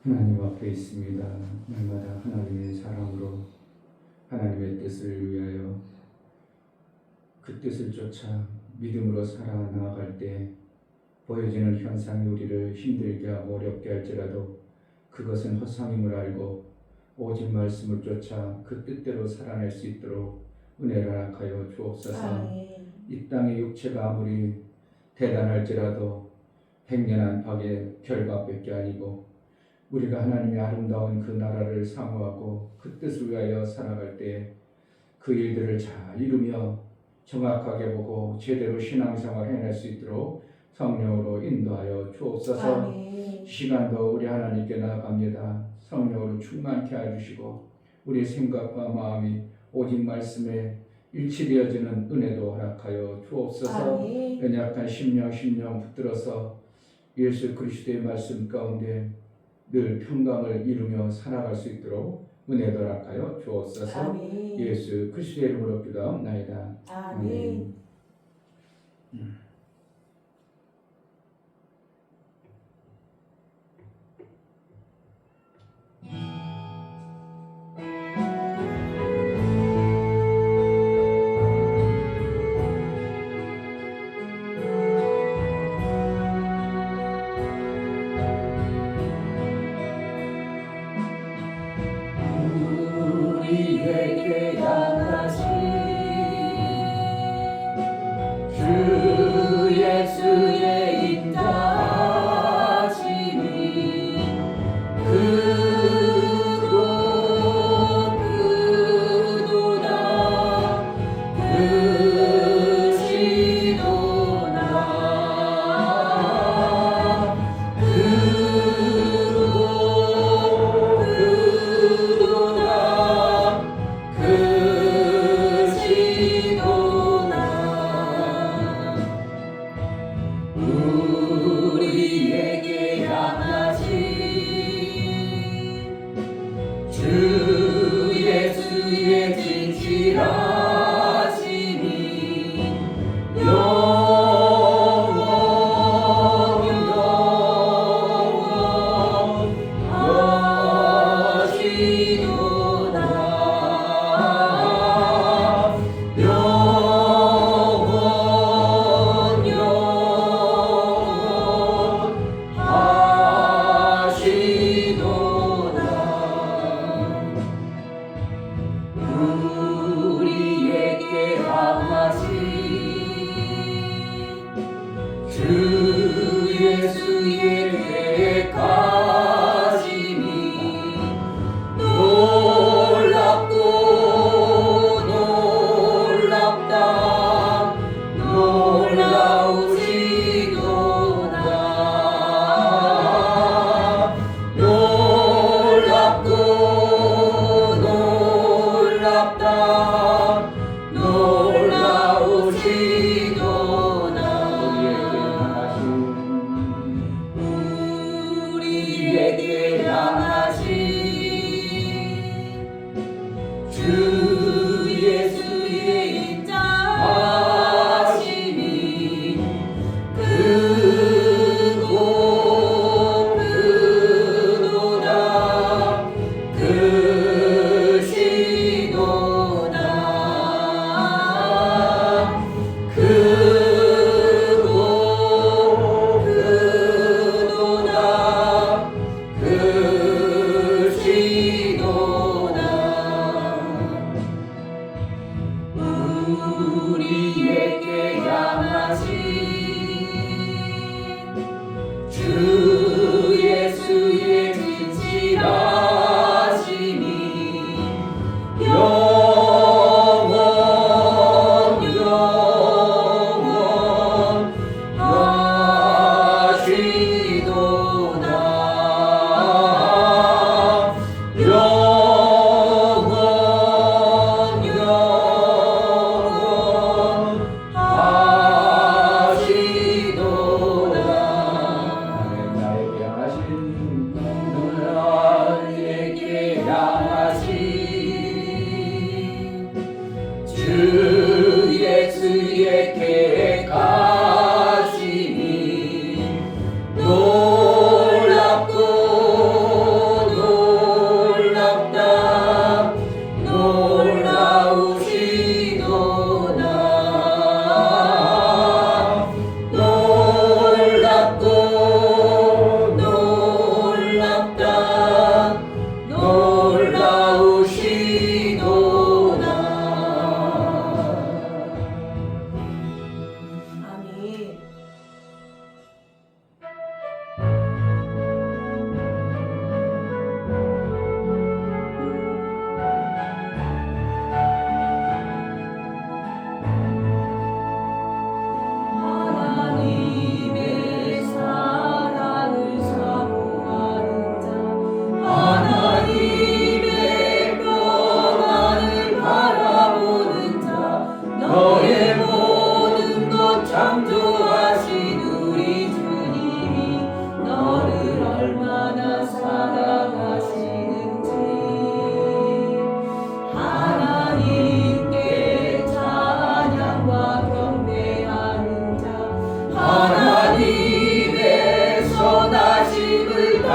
하나님 앞에 있습니다. 날마다 하나님의 사랑으로 하나님의 뜻을 위하여 그 뜻을 쫓아 믿음으로 살아나갈 때 보여지는 현상이 우리를 힘들게 하고 어렵게 할지라도 그것은 허상임을 알고 오직 말씀을 쫓아 그 뜻대로 살아낼 수 있도록 은혜를 허락하여 주옵소서. 이 땅의 육체가 아무리 대단할지라도 행년한 박의 결과밖에 아니고 우리가 하나님의 아름다운 그 나라를 사모하고 그 뜻을 위하여 살아갈 때 그 일들을 잘 이루며 정확하게 보고 제대로 신앙생활 해낼 수 있도록 성령으로 인도하여 주옵소서. 시간도 우리 하나님께 나아갑니다. 성령으로 충만케 해주시고 우리의 생각과 마음이 오직 말씀에 일치되어지는 은혜도 허락하여 주옵소서. 연약한 심령 붙들어서 예수 그리스도의 말씀 가운데 늘 평강을 이루며 살아갈 수 있도록 은혜도 허락하여 주옵소서. 예수 그리스도의 이름으로 기도하옵나이다. 아멘. 우리에게 양하신 주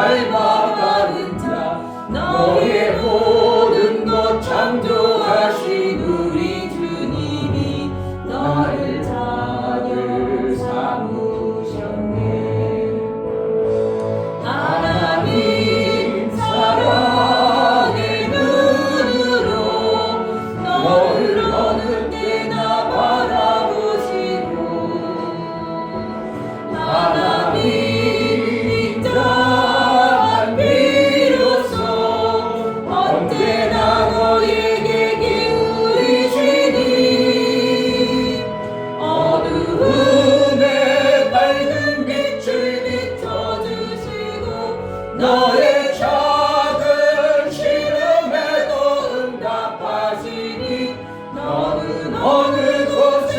닮아가는 자 너의 모든 것 창조하신 우리 주님이 너를 자녀 삼으셨네. 하나님 사랑의 눈으로 너를 어느 때나 바라보시고 하나님 인자한 비로소 언제나 너에게 기울이시니 어두움에 밝은 빛을 비춰주시고 너의 작은 시름에도 응답하시니 너는 어느 곳에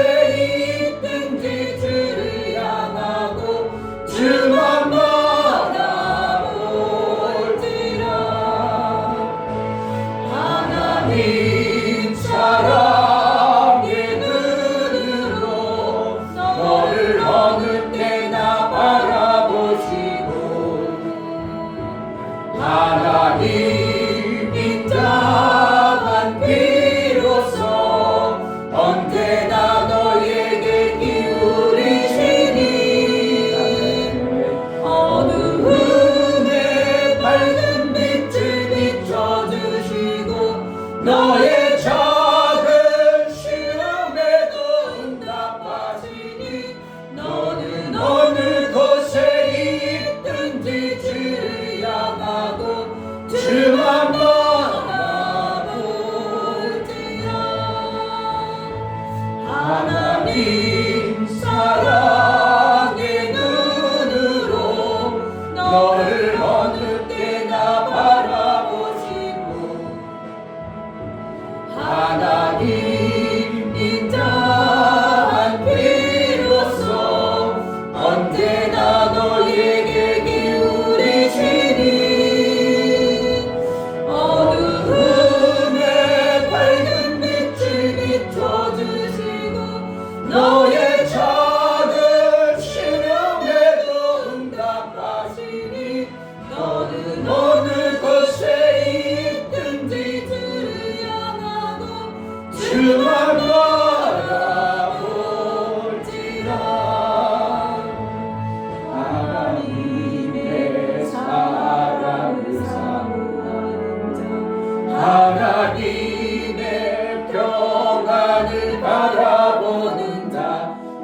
있든지 주를 향하고 주만 바라볼지라. 하나님 사랑의 눈으로 너를 어느 때나 바라보시고 하나님 인자한 비로소 언제나 너에게 기울이시니 어두움에 밝은 빛을 비춰주시고 너의 작은 시름에도 응답하시니 너는 어느 곳에 있든지 주를 향하고 주만 바라볼지라. 하나님 사랑의 눈으로 너를 어느 때나 바라보시고 하나님 인자한 비로소 언제나 너에게 기울이시니 어두움에 밝은 빛을 비춰주시고 너의 작은 시름에도 응답하시니 너는 어느 곳에 있든지 주를 향하고 주만 바라볼지라. 하나님의 사랑을 사모하는 자 하나님의 평안을 바라보는 자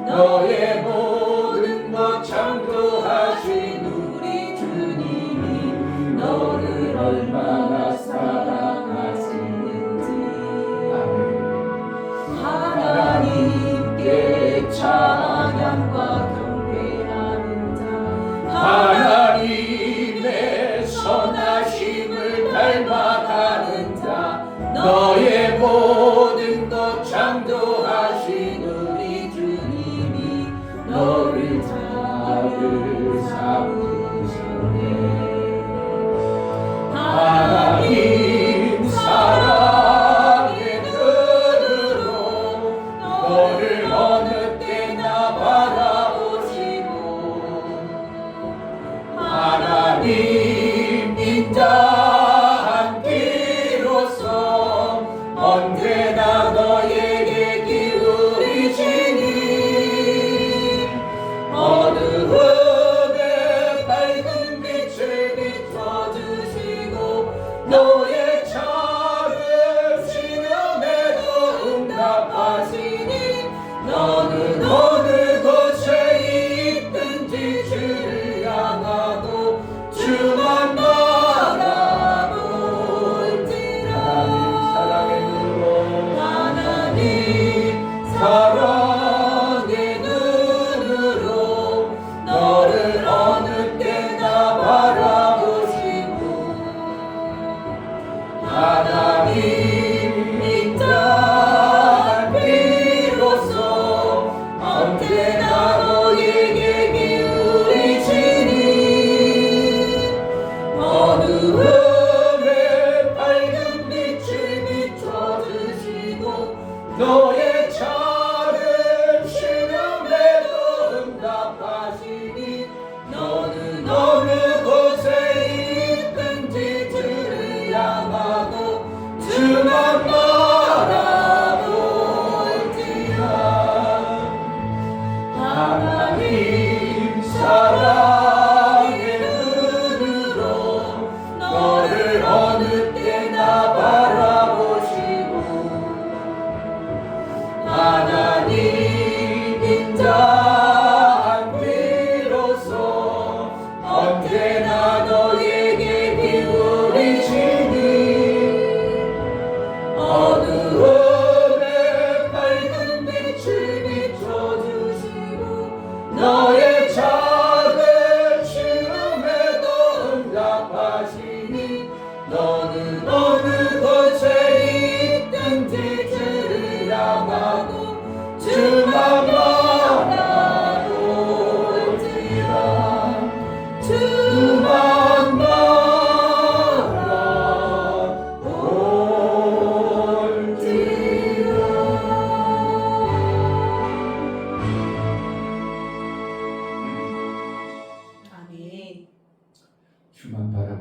너의 모든 것 창조하신 우리 주님이 너를 얼마나 사랑하시는지 하나님께 찬양과 경배하는 자 하나님의 선하심을 닮아가는 자 너의 모든 것 창조하신 우리 주님이 너를 자녀 삼으셨네. 하나님 사랑의 눈으로 너를 어느 때나 바라보시고 하나님 인자한 비로소 언제나 너에게 기울이시니 어두움에 밝은 빛을 비춰주시고 너의 작은 시름에도 응답하시니 너는 어느 곳에 있든지 주를 향하고 주만 바라볼지라. 하나님 사랑의 눈으로 너를 어느 때나 바라보시고 하나님 인자한 비로소 언제나 너에게 기울이시니 어두움에 밝은 빛을 비춰주시고 너의 작은 시름에도 응답하시니 너는 어느 곳에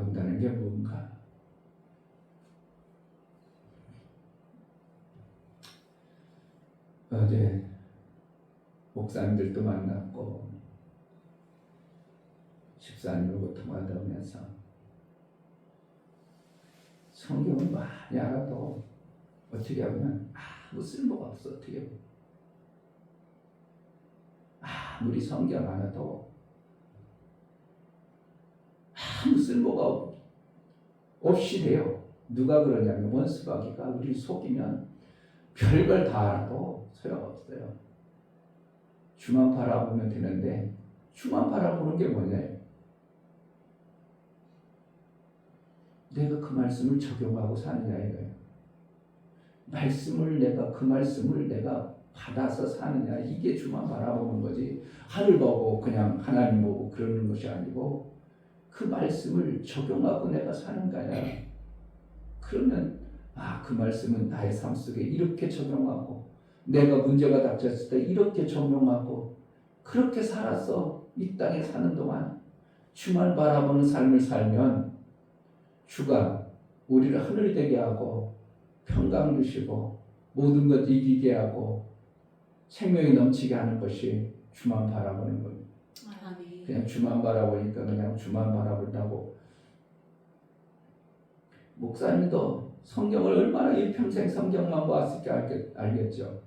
바라본다는 게 뭔가? 어제 목사님들도 만났고 집사님하고 통화도 하면서 성경을 많이 알아도 어떻게 하면 아무 쓸모가 없어. 어떻게 보면 아무리 성경 알아도 아무 쓸모가 없이 돼요. 누가 그러냐면 원수마귀가 우리를 속이면 별걸 다 알아도 소용없어요. 주만 바라보면 되는데 주만 바라보는 게 뭐냐? 내가 그 말씀을 적용하고 사느냐 이거예요. 그 말씀을 내가 받아서 사느냐, 이게 주만 바라보는 거지. 하늘 보고 그냥 하나님 보고 그러는 것이 아니고 그 말씀을 적용하고 내가 사는 거야. 그러면 그 말씀은 나의 삶 속에 이렇게 적용하고 내가 문제가 닥쳤을 때 이렇게 적용하고 그렇게 살아서 이 땅에 사는 동안 주만 바라보는 삶을 살면 주가 우리를 하늘이 되게 하고 평강 주시고 모든 것 이기게 하고 생명이 넘치게 하는 것이 주만 바라보는 겁니다. 그냥 주만 바라보니까 그냥 주만 바라본다고. 목사님도 성경을 얼마나 일평생 성경만 보았을까 알겠죠.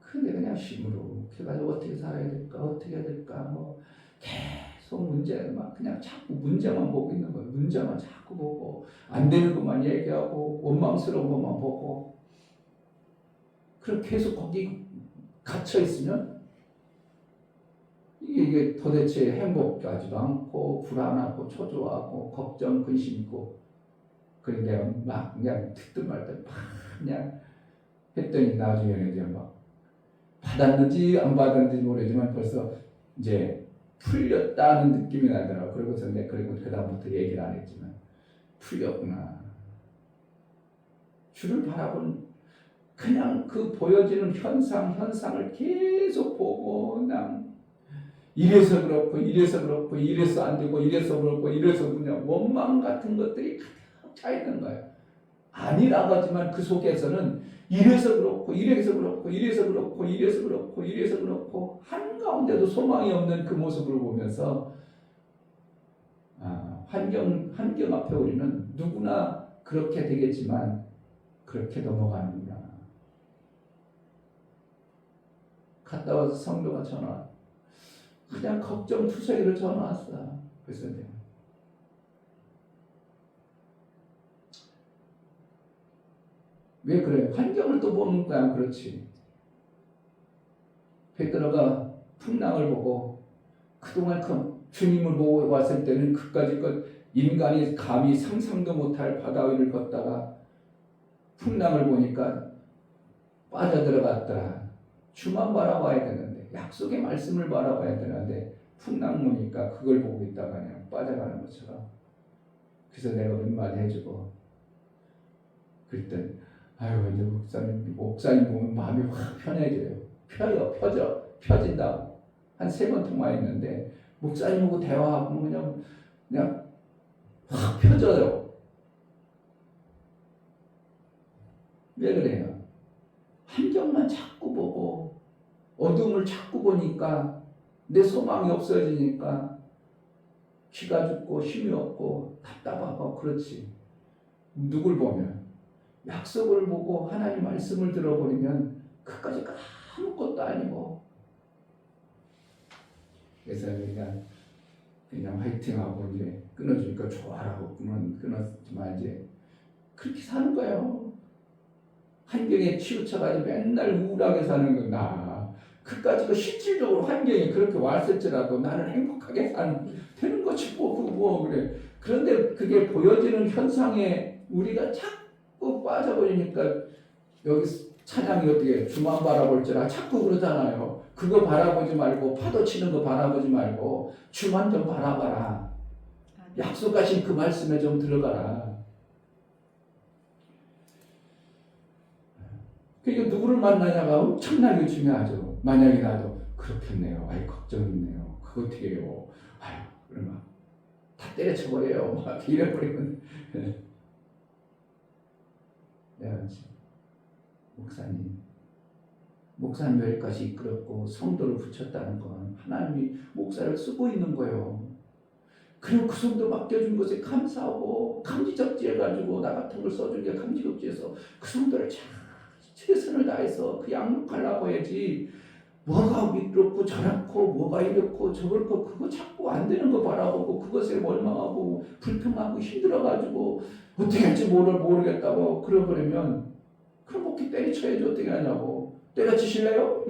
근데 그냥 심으로 그래가지고 어떻게 살아야 될까, 어떻게 해야 될까, 뭐 계속 문제만 그냥 자꾸 문제만 보고 있는 거예요. 문제만 자꾸 보고 안 되는 것만 얘기하고 원망스러운 것만 보고 그렇게 계속 거기 갇혀 있으면 이게 도대체 행복하지도 않고 불안하고 초조하고 걱정 근심 있고 그래 내가 막 그냥 듣든 말든 막 그냥 했더니 나중에는 이제 막 받았는지 안 받았는지 모르지만 벌써 이제 풀렸다는 느낌이 나더라고. 그러고서 내가 그리고 그다음부터 얘기를 안 했지만 풀렸구나. 주를 바라본 그냥 그 보여지는 현상을 계속 보고 그냥 이래서 그렇고 이래서 안 되고 이래서 그렇고 이래서 그냥 원망 같은 것들이 가득 차 있는 거예요. 아니라고 하지만 그 속에서는 이래서 그렇고 한가운데도 소망이 없는 그 모습을 보면서 환경 앞에 우리는 누구나 그렇게 되겠지만 그렇게 넘어가는구나. 갔다 와서 성도가 전화 그냥 걱정투성이로 전화 왔어. 그래서 내가 왜 그래? 환경을 또 보는 거야. 그렇지. 베드로가 풍랑을 보고 그동안 주님을 보고 왔을 때는 그까짓 것 인간이 감히 상상도 못할 바다 위를 걷다가 풍랑을 보니까 빠져들어갔더라. 주만 바라봐야 되는데 약속의 말씀을 바라봐야 되는데 풍랑 보니까 그걸 보고 있다가 그냥 빠져가는 것처럼. 그래서 내가 몇 마디 해주고 그랬더니 아유 이제 목사님 보면 마음이 확 편해져요. 펴진다고. 한 3번 통화했는데 목사님하고 대화하고 그냥 확 펴져요. 왜 그래요? 환경만 자꾸 보고 어둠을 자꾸 보니까 내 소망이 없어지니까 기가 죽고 힘이 없고 답답하고 그렇지. 누굴 보면 약속을 보고 하나님 말씀을 들어버리면 그까지 아무것도 아니고. 그래서 그냥 화이팅하고 이제 끊어주니까 좋아라고 끊었지만 이제 그렇게 사는 거예요. 환경에 치우쳐가지고 맨날 우울하게 사는 건 나. 그까짓 실질적으로 환경이 그렇게 왔을지라도 나는 행복하게 되는 거지 뭐 그래. 그런데 그게 보여지는 현상에 우리가 자꾸 빠져버리니까 여기 찬양이 어떻게 주만 바라볼 줄 자꾸 그러잖아요. 그거 바라보지 말고 파도 치는 거 바라보지 말고 주만 좀 바라봐라. 약속하신 그 말씀에 좀 들어가라. 그러니까 누구를 만나냐가 엄청나게 중요하죠. 만약에 나도 그렇겠네요. 걱정이네요. 그거 어떻게 해요? 그러면 다 때려쳐버려요. 막 이래버리면 내가 목사님 여기까지 이끌었고 성도를 붙였다는 건 하나님이 목사를 쓰고 있는 거예요. 그리고 그 성도 맡겨준 것에 감사하고 감지적지해가지고 나 같은 걸 써준 게 감지적지해서 그 성도를 잘 최선을 다해서 그 양육하려고 해야지. 뭐가 미끄럽고 저렇고 뭐가 이렇고 저렇고 그거 자꾸 안 되는 거 바라보고 그것에 원망하고 불평하고 힘들어가지고 어떻게 할지 모르겠다고 그러버리면 그럼 목이 때려쳐야지 어떻게 하냐고. 때려치실래요?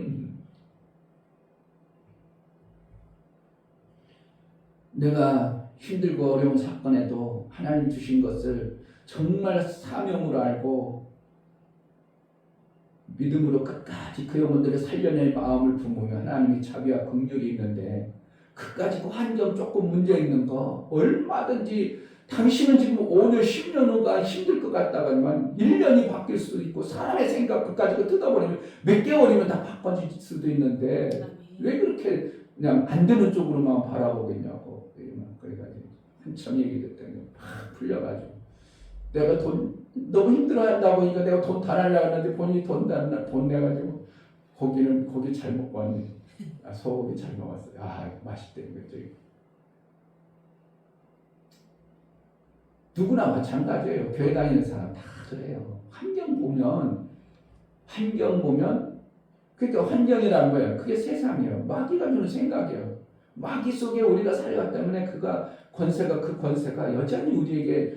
내가 힘들고 어려운 사건에도 하나님 주신 것을 정말 사명으로 알고 믿음으로 끝까지 그 영혼들을 살려낼 마음을 품으며 하나님이 자비와 긍휼이 있는데 그까지 그 환경 조금 문제 있는 거 얼마든지 당신은 지금 5년 10년 후가 힘들 것 같다가만 1년이 바뀔 수도 있고 사람의 생각 그까지 뜯어버리면 몇 개월이면 다 바꿔질 수도 있는데 왜 그렇게 그냥 안 되는 쪽으로만 바라보겠냐고. 그래가지고 한참 얘기했더니 팍 풀려가지고 내가 돈 너무 힘들어한다고 하니까 내가 돈 다 날려고 하는데 본인이 돈 내가지고 고기 잘 먹고 왔네. 소고기 잘 먹었어요. 맛있대는 거죠. 누구나 마찬가지예요. 교회 다니는 사람 다 그래요. 환경 보면 그러니까 환경이라는 거예요. 그게 세상이에요. 마귀가 주는 생각이에요. 마귀 속에 우리가 살았기 때문에 그 권세가 여전히 우리에게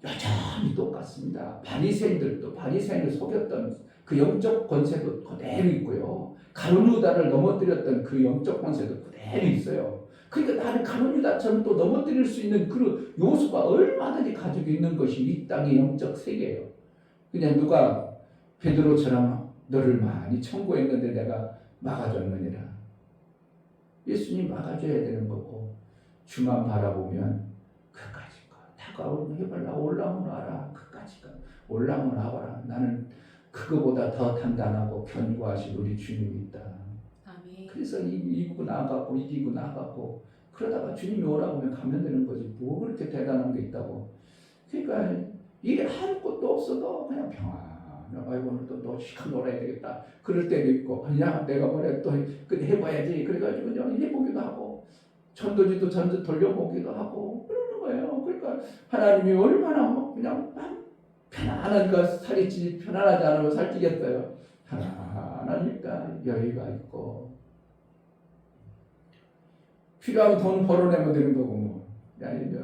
여전히 똑같습니다. 바리새인들도 바리새인을 속였던 그 영적 권세도 그대로 있고요. 가룟 유다를 넘어뜨렸던 그 영적 권세도 그대로 있어요. 그러니까 나를 가룟 유다처럼 또 넘어뜨릴 수 있는 그 요소가 얼마든지 가지고 있는 것이 이 땅의 영적 세계예요. 그냥 누가 베드로처럼 너를 많이 청구했는데 내가 막아줬느니라. 예수님 막아줘야 되는 거고 주만 바라보면 그까지 다가오면 해발라 올라오면 알아. 그까지 올라오면 와봐라. 나는 그거보다 더 단단하고 견고하신 우리 주님이 있다. 아멘. 그래서 이기고 나가고 그러다가 주님이 오라고 하면 가면 되는 거지. 뭐 그렇게 대단한 게 있다고. 그러니까 일에 할 것도 없어도 그냥 평안해. 아이고 오늘 또 시간 놀아야 되겠다. 그럴 때도 있고 그냥 내가 뭐래 또 해봐야지. 그래가지고 그냥 해보기도 하고 전도지도 전도 돌려보기도 하고 그러는 거예요. 그러니까 하나님이 얼마나 그냥 편안하니까 살이지 편안하지 않으면 살찌겠어요. 편안하니까 여유가 있고 필요하면 돈 벌어내면 되는 거고 뭐.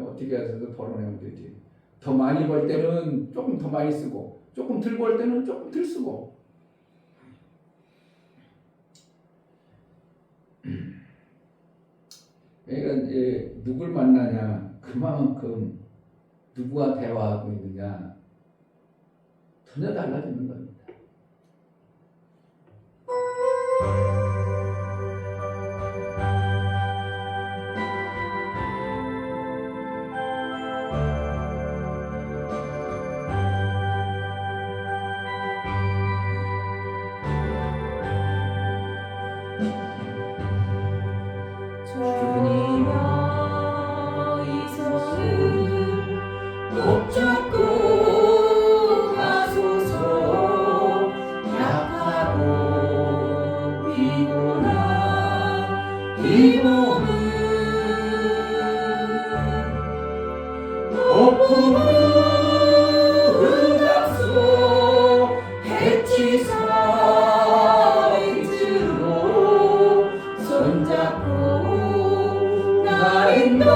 어떻게 해서도 벌어내면 되지. 더 많이 벌 때는 조금 더 많이 쓰고 조금 덜 벌 때는 조금 덜 쓰고. 그러니까 이제 누굴 만나냐 그만큼 누구와 대화하고 있느냐 전혀 달라지는 겁니다. 주님여 이 손을 꼭 잡고 가소서. 약하고 피곤한 이 몸은 엎은 흙닥소 해치사이즈로 손잡고 나 인도하소서.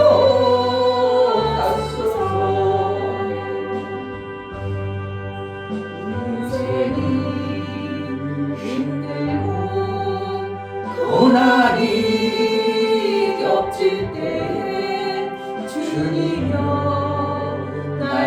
인생이 힘들고 고난이 겹칠 때 주님여 나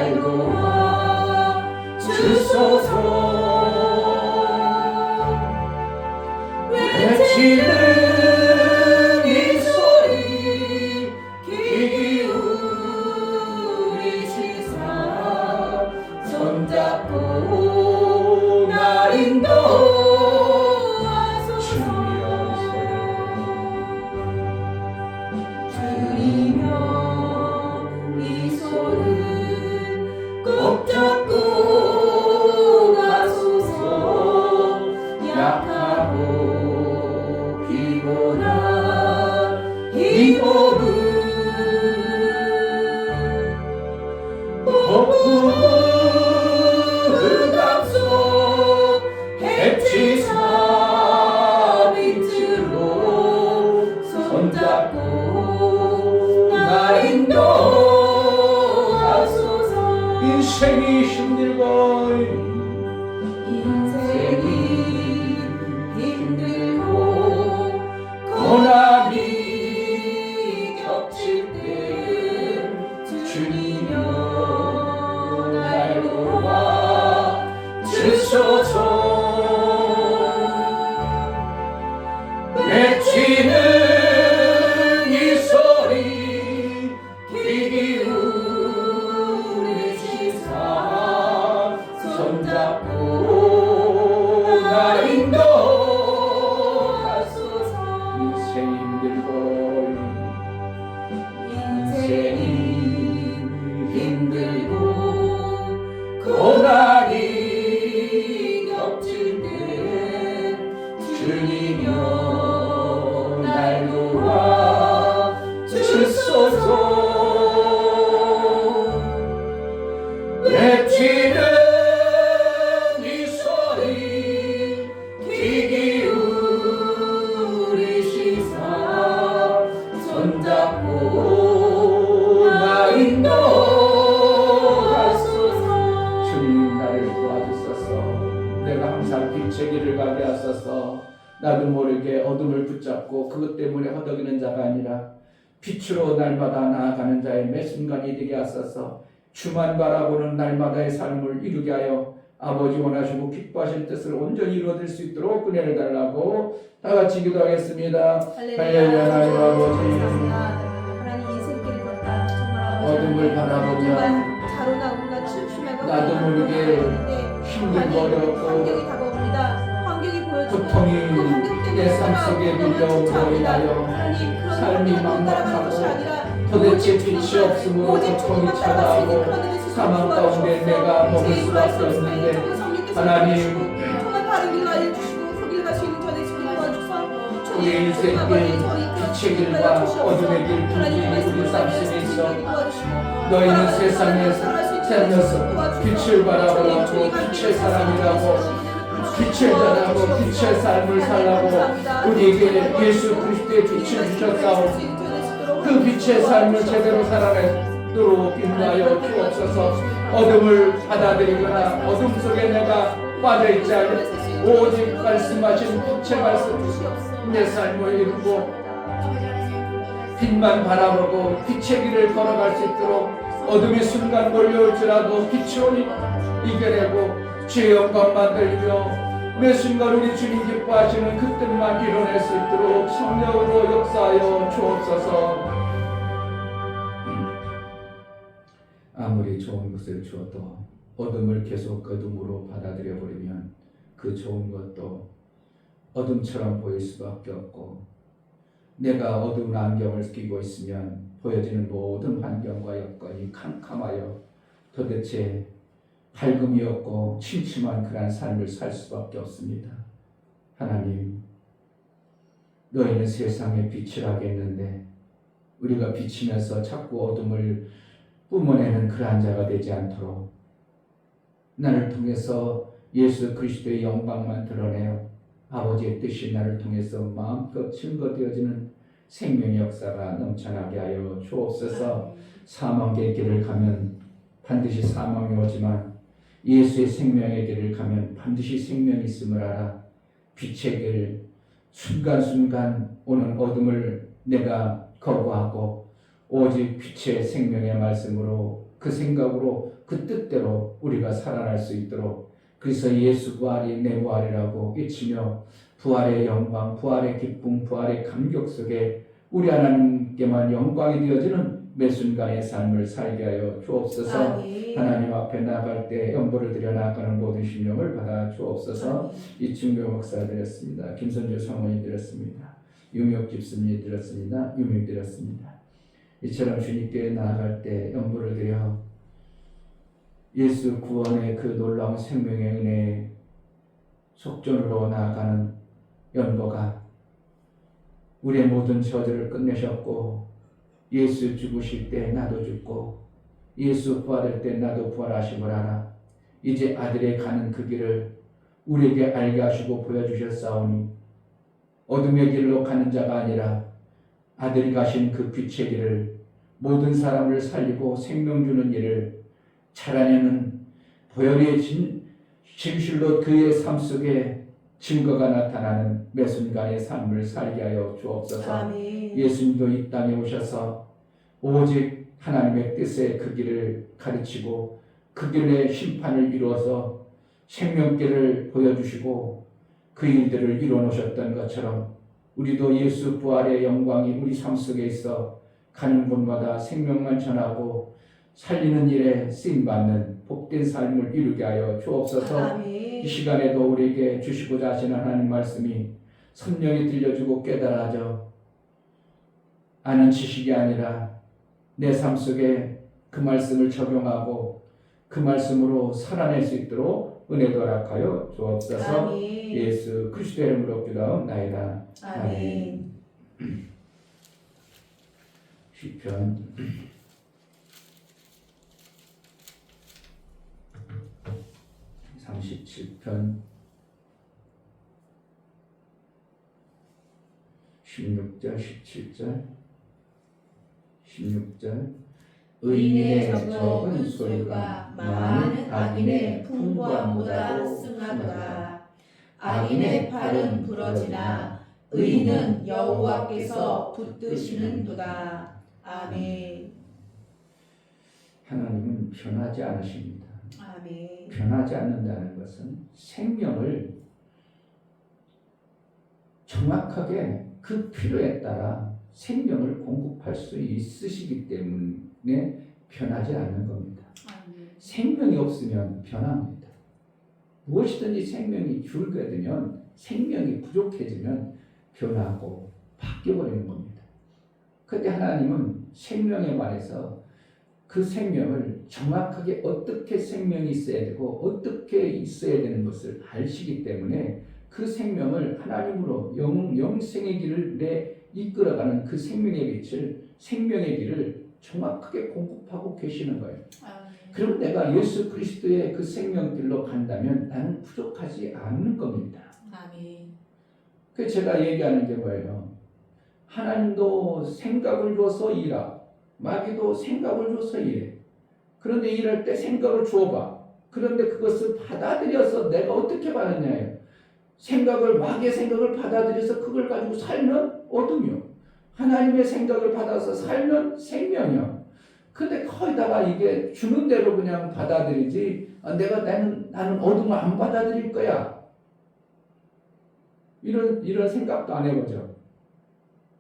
인생이 힘들고 인생이 힘들고 고난이 겹칠 때 주님여 날 도와 주소서. 외치는 이 소리 귀 기울이시사 손잡고 날 인도하소서. 인생이 힘들고 인생이 힘들고 고난이 겹칠 때 주님여 날 도와 주소서. 외치는 이 소리 귀 기울이시사 손잡고 나 인도하소서. 주님 나를 도와주소서. 내가 항상 빛의 길을 가게 하소서. 나도 모르게 어둠을 붙잡고 그것 때문에 허덕이는 자가 아니라 빛으로 날마다 나아가는 자의 매 순간이 되게 하소서. 주만 바라보는 날마다의 삶을 이루게 하여 아버지 원하시고 기뻐하신 뜻을 온전히 이루어질 수 있도록 은혜를 달라고 다 같이 기도하겠습니다. 할렐루야. 하나님 아버지, 하나님 인생길을 걷다 정말 아버지 어둠을 바라보며 자로나 우리가 춤추며 나도 모르게 힘들고 어렵고 환경이 다가옵니다. 환경이 보여주고 고통이 그 환경 때문에 내 삶 속에 밀려옴으로 인하여 삶이 막막하고 도대체 빛이 없으므로 고통이 찾아오고 사망 가운데 내가 머물 수밖에 없는데 하나님 정말 바른 길을 알려주시고 그 길 갈 수 있는 저의 지금 도와주셔서 우리 인생의 빛의 길과 어둠의 길 둘이 우리 삶 속에 있어 너희는 세상에 살면서 빛을 바라보라고 빛의 사람이라고 빛의 자라고 빛의 삶을 살라고 우리에게 예수 그리스도의 빛을 주셨사오. 그 빛의 삶을 제대로 살아내도록 인도하여 주옵소서. 어둠을 받아들이거나 어둠 속에 내가 빠져있지 않고 오직 말씀하신 빛의 말씀 내 삶을 이루고 빛만 바라보고 빛의 길을 걸어갈 수 있도록 어둠이 순간 몰려올지라도 빛으로 이겨내고 주의 영광만 들리며 매 순간 우리 주님 기뻐하시는 그 뜻만 이뤄낼 수 있도록 성령으로 역사하여 주옵소서. 아무리 좋은 것을 주어도 어둠을 계속 어둠으로 받아들여 버리면 그 좋은 것도 어둠처럼 보일 수밖에 없고 내가 어두운 안경을 끼고 있으면 보여지는 모든 환경과 여건이 캄캄하여 도대체 밝음이 없고 침침한 그런 삶을 살 수밖에 없습니다. 하나님, 너희는 세상의 빛이라고 했는데 우리가 비치면서 자꾸 어둠을 뿜어내는 그러한 자가 되지 않도록 나를 통해서 예수 그리스도의 영광만 드러내어 아버지의 뜻이 나를 통해서 마음껏 증거되어지는 생명의 역사가 넘쳐나게 하여 주옵소서. 사망의 길을 가면 반드시 사망이 오지만 예수의 생명의 길을 가면 반드시 생명이 있음을 알아. 빛의 길, 순간순간 오는 어둠을 내가 거부하고 오직 빛의 생명의 말씀으로 그 생각으로 그 뜻대로 우리가 살아날 수 있도록 그래서 예수 부활이 내 부활이라고 외치며 부활의 영광, 부활의 기쁨, 부활의 감격 속에 우리 하나님께만 영광이 되어지는 매 순간의 삶을 살게 하여 주옵소서. 하나님 앞에 나아갈 때 연보를 드려 나아가는 모든 심령을 받아 주옵소서. 이충교 목사 드렸습니다. 김선주 사모님 드렸습니다. 유명 집사님 드렸습니다. 유명 드렸습니다. 이처럼 주님께 나아갈 때 연보를 드려 예수 구원의 그 놀라운 생명의 은혜에 속전으로 나아가는 연보가 우리의 모든 저주를 끝내셨고 예수 죽으실 때 나도 죽고 예수 부활할 때 나도 부활하심을 알아. 이제 아들의 가는 그 길을 우리에게 알게 하시고 보여주셨사오니 어둠의 길로 가는 자가 아니라 아들이 가신 그 빛의 길을 모든 사람을 살리고 생명 주는 일을 자라내는 보혈의 진실로 그의 삶 속에 증거가 나타나는 매 순간의 삶을 살게 하여 주옵소서. 아멘. 예수님도 이 땅에 오셔서 오직 하나님의 뜻의 그 길을 가르치고 그 길의 심판을 이루어서 생명길을 보여주시고 그 일들을 이루어 놓으셨던 것처럼 우리도 예수 부활의 영광이 우리 삶 속에 있어 가는 곳마다 생명만 전하고 살리는 일에 쓰임받는 복된 삶을 이루게 하여 주옵소서. 아멘. 이 시간에도 우리에게 주시고자 하시는 하나님 말씀이 선명히 들려주고 깨달아져 아는 지식이 아니라 내 삶 속에 그 말씀을 적용하고 그 말씀으로 살아낼 수 있도록 은혜도 허락하여 주옵소서. 아멘. 예수 그리스도의 이름으로 기도하옵나이다. 아멘. 시편 37편 16절 17절 16절 의인의 적은 소유가 많은 악인의 풍부함보다 승하도다. 악인의 팔은 부러지나 의인은 여호와께서 붙드시는도다. 아멘. 하나님은 변하지 않으십니다. 아멘. 변하지 않는다는 것은 생명을 정확하게 그 필요에 따라 생명을 공급할 수 있으시기 때문에 변하지 않는 겁니다. 아멘. 생명이 없으면 변합니다. 무엇이든지 생명이 줄게 되면 생명이 부족해지면 변하고 바뀌어버리는 겁니다. 그런데 하나님은 생명에 관해서 그 생명을 정확하게 어떻게 생명이 있어야 되고 어떻게 있어야 되는 것을 아시기 때문에 그 생명을 하나님으로 영생의 길을 이끌어가는 그 생명의 빛을 생명의 길을 정확하게 공급하고 계시는 거예요. 그럼 내가 예수 그리스도의 그 생명길로 간다면 나는 부족하지 않는 겁니다. 아멘. 그래서 제가 얘기하는 게 뭐예요? 하나님도 생각을 줘서 일하, 마귀도 생각을 줘서 일해. 그런데 일할 때 생각을 줘봐. 그런데 그것을 받아들여서 내가 어떻게 받느냐예요. 마귀의 생각을 받아들여서 그걸 가지고 살면 어둠이요. 하나님의 생각을 받아서 살면 생명이요. 근데 거기다가 이게 주는 대로 그냥 받아들이지, 나는 어둠을 안 받아들일 거야. 이런 생각도 안 해보죠.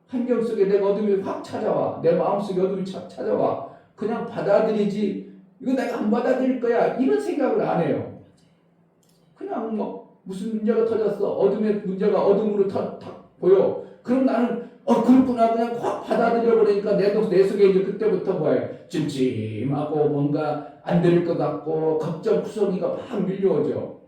환경 속에 내가 어둠이 확 찾아와. 내 마음속에 어둠이 찾아와. 그냥 받아들이지, 이거 내가 안 받아들일 거야. 이런 생각을 안 해요. 그냥 무슨 문제가 터졌어. 어둠의 문제가 어둠으로 탁 보여. 그럼 나는 그렇구나 그냥 확 받아들여 버리니까 내 속에 이제 그때부터 뭐예요? 찜찜하고 뭔가 안 될 것 같고 걱정구성이가 막 밀려오죠.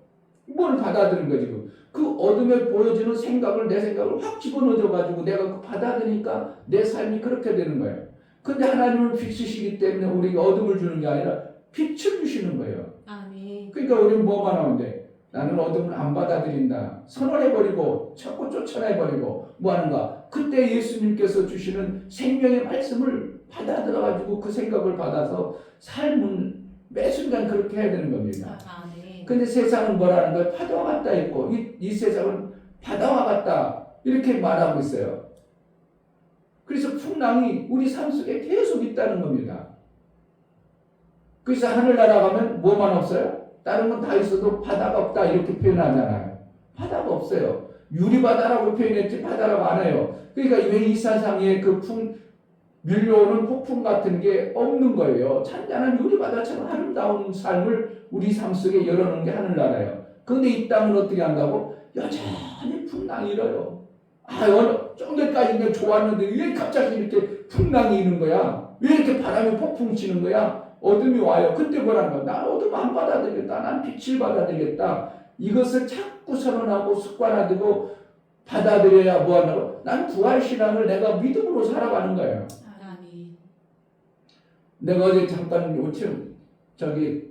뭘 받아들인 거지? 그 어둠에 보여지는 생각을 내 생각을 확 집어넣어 가지고 내가 받아들이니까 내 삶이 그렇게 되는 거예요. 근데 하나님은 빛이시기 때문에 우리가 어둠을 주는 게 아니라 빛을 주시는 거예요. 아멘. 그러니까 우리는 뭐만 하는데 나는 어둠을 안 받아들인다. 선언해버리고 자꾸 쫓아내버리고 뭐 하는가. 그때 예수님께서 주시는 생명의 말씀을 받아들여가지고 그 생각을 받아서 삶은 매 순간 그렇게 해야 되는 겁니다. 아멘. 근데 세상은 뭐라는 거예요? 파도와 같다 있고 이 세상은 바다와 같다 이렇게 말하고 있어요. 그래서 풍랑이 우리 삶 속에 계속 있다는 겁니다. 그래서 하늘나라 가면 뭐만 없어요? 다른 건 다 있어도 바다가 없다 이렇게 표현하잖아요. 바다가 없어요. 유리바다라고 표현했지 바다라고 안 해요. 그러니까 왜 이 세상에 밀려오는 폭풍 같은 게 없는 거예요. 잔잔한 유리바다처럼 아름다운 삶을 우리 삶 속에 열어놓은 게 하늘나라예요. 그런데 이 땅은 어떻게 한다고? 여전히 풍랑이 일어요. 좀 전까지 좋았는데 왜 갑자기 이렇게 풍랑이 있는 거야? 왜 이렇게 바람이 폭풍 치는 거야? 어둠이 와요. 그때 뭐라는 거야? 난 어둠 안 받아들이겠다. 난 빛을 받아들이겠다. 이것을 자꾸 선언하고 습관화되고 받아들여야 뭐하냐고? 난 부활신앙을 내가 믿음으로 살아가는 거예요. 아멘. 내가 어제 잠깐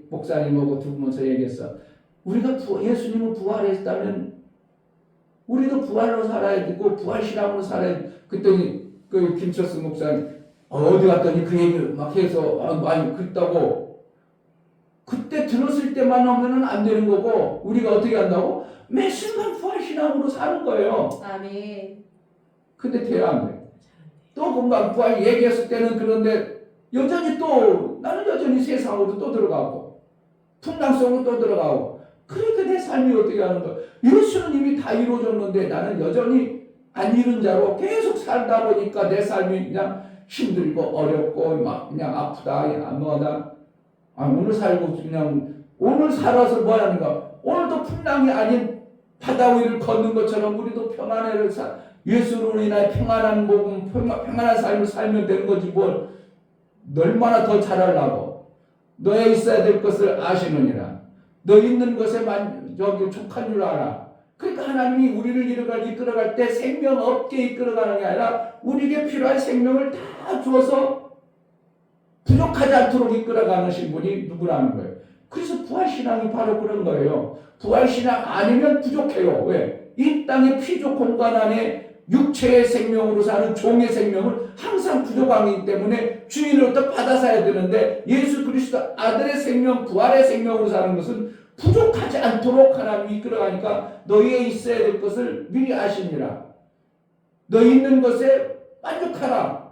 목사님하고 두 분서 얘기했어. 우리가 예수님은 부활했다면 우리도 부활로 살아야 되고 부활신앙으로 살아야 돼. 그랬더니 그 김철수 목사님 어디 갔더니 그 얘기를 막 해서 아니 그랬다고 들었을 때만 하면은 안 되는 거고 우리가 어떻게 한다고? 매 순간 부활신앙으로 사는 거예요. 아멘. 근데 돼야 안 돼. 또 금방 부활 얘기했을 때는 그런데 여전히 또 나는 여전히 세상으로 또 들어가고 풍랑 속으로 또 들어가고 그러니까 내 삶이 어떻게 하는 거야? 예수는 이미 다 이루어졌는데 나는 여전히 안 이룬 자로 계속 살다 보니까 내 삶이 그냥 힘들고 어렵고 막 그냥 아프다 뭐하다 오늘 살고 그냥 오늘 살아서 뭐 하는가 오늘도 풍랑이 아닌 바다 위를 걷는 것처럼 우리도 평안을 예수로 인하여 평안한 복음 평안한 삶을 살면 되는 거지 뭘 얼마나 더 잘하려고 너에 있어야 될 것을 아시느니라 너 있는 것에만 저기 족한 줄 알아. 그러니까 하나님이 우리를 이끌어갈 때 생명 없게 이끌어가는 게 아니라 우리에게 필요한 생명을 다 주어서 부족하지 않도록 이끌어가는 분이 누구라는 거예요. 그래서 부활신앙이 바로 그런 거예요. 부활신앙 아니면 부족해요. 왜? 이 땅의 피조 공간 안에 육체의 생명으로 사는 종의 생명은 항상 부족하기 때문에 주인으로부터 받아서야 되는데 예수 그리스도 아들의 생명, 부활의 생명으로 사는 것은 부족하지 않도록 하나님이 이끌어가니까 너희에 있어야 될 것을 미리 아십니다. 너 있는 것에 만족하라.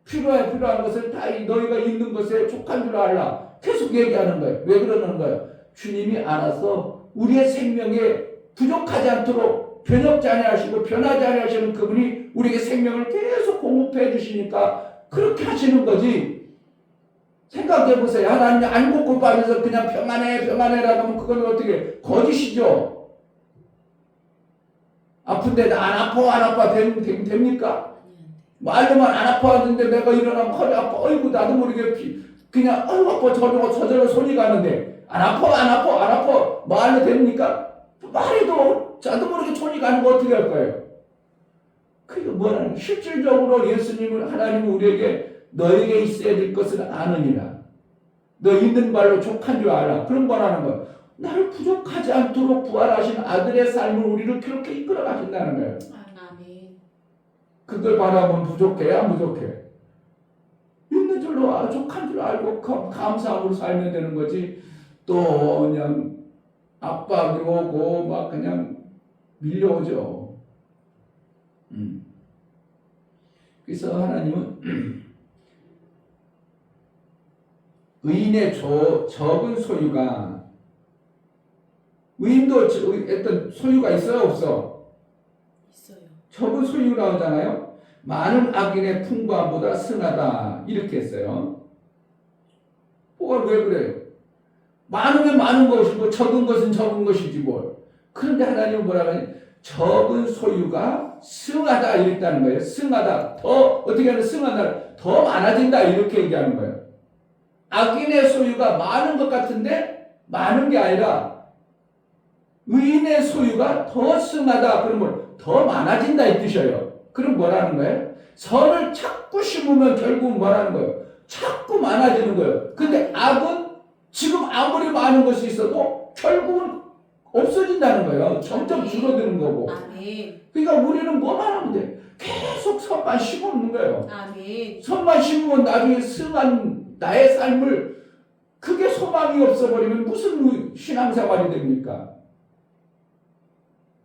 필요한 것을 다 너희가 있는 것에 족한 줄 알라. 계속 얘기하는 거예요. 왜 그러는 거예요? 주님이 알아서 우리의 생명에 부족하지 않도록 변혁지 아니하시고 변하지 아니하시는 그분이 우리에게 생명을 계속 공급해 주시니까 그렇게 하시는 거지. 생각해 보세요. 하나님이 안 공급하면서 그냥 평안해라고 하면 그건 어떻게 거짓이죠. 아픈데 안 아파 됩니까? 말로만 안 아파하는데 내가 일어나면 허리 아파. 어이구 나도 모르게 그냥 어이구 아파 저절로 손이 가는데 안 아파 말로 됩니까? 말해도 저도 모르게 손이 가는 거 어떻게 할 거예요? 그게 뭐라는 실질적으로 예수님은 하나님은 우리에게 너에게 있어야 될 것을 아느니라. 너 있는 발로 족한 줄 알아. 그런 거라는 거예요. 나를 부족하지 않도록 부활하신 아들의 삶을 우리를 그렇게 이끌어 가신다는 거예요. 아멘. 그걸 바라보면 부족해 안 부족해? 있는 줄로 족한 줄 알고 감사함으로 살면 되는 거지. 또 그냥 압박이 오고 막 그냥 밀려오죠. 그래서 하나님은 의인의 적은 소유가 의인도 어떤 소유가 있어요 없어? 있어요. 적은 소유라고 하잖아요. 많은 악인의 풍부함보다 승하다 이렇게 했어요. 뭐가 왜 그래요? 많으면 많은 것이고 적은 것은 적은 것이지 뭘. 그런데 하나님은 뭐라고 하냐? 적은 소유가 승하다 이랬다는 거예요. 승하다. 더 어떻게 하면 승하다. 더 많아진다 이렇게 얘기하는 거예요. 악인의 소유가 많은 것 같은데 많은 게 아니라 의인의 소유가 더 승하다. 그러면 더 많아진다 이 뜻이에요. 그럼 뭐라는 거예요? 선을 자꾸 심으면 결국은 뭐라는 거예요? 자꾸 많아지는 거예요. 근데 악은 지금 아무리 많은 것이 있어도 결국은 없어진다는 거예요. 점점 줄어드는 거고. 아멘. 그러니까 우리는 뭐만 하면 돼? 계속 선만 심는 거예요. 아멘. 선만 심으면 나중에 승한 나의 삶을 그게 소망이 없어버리면 무슨 신앙생활이 됩니까?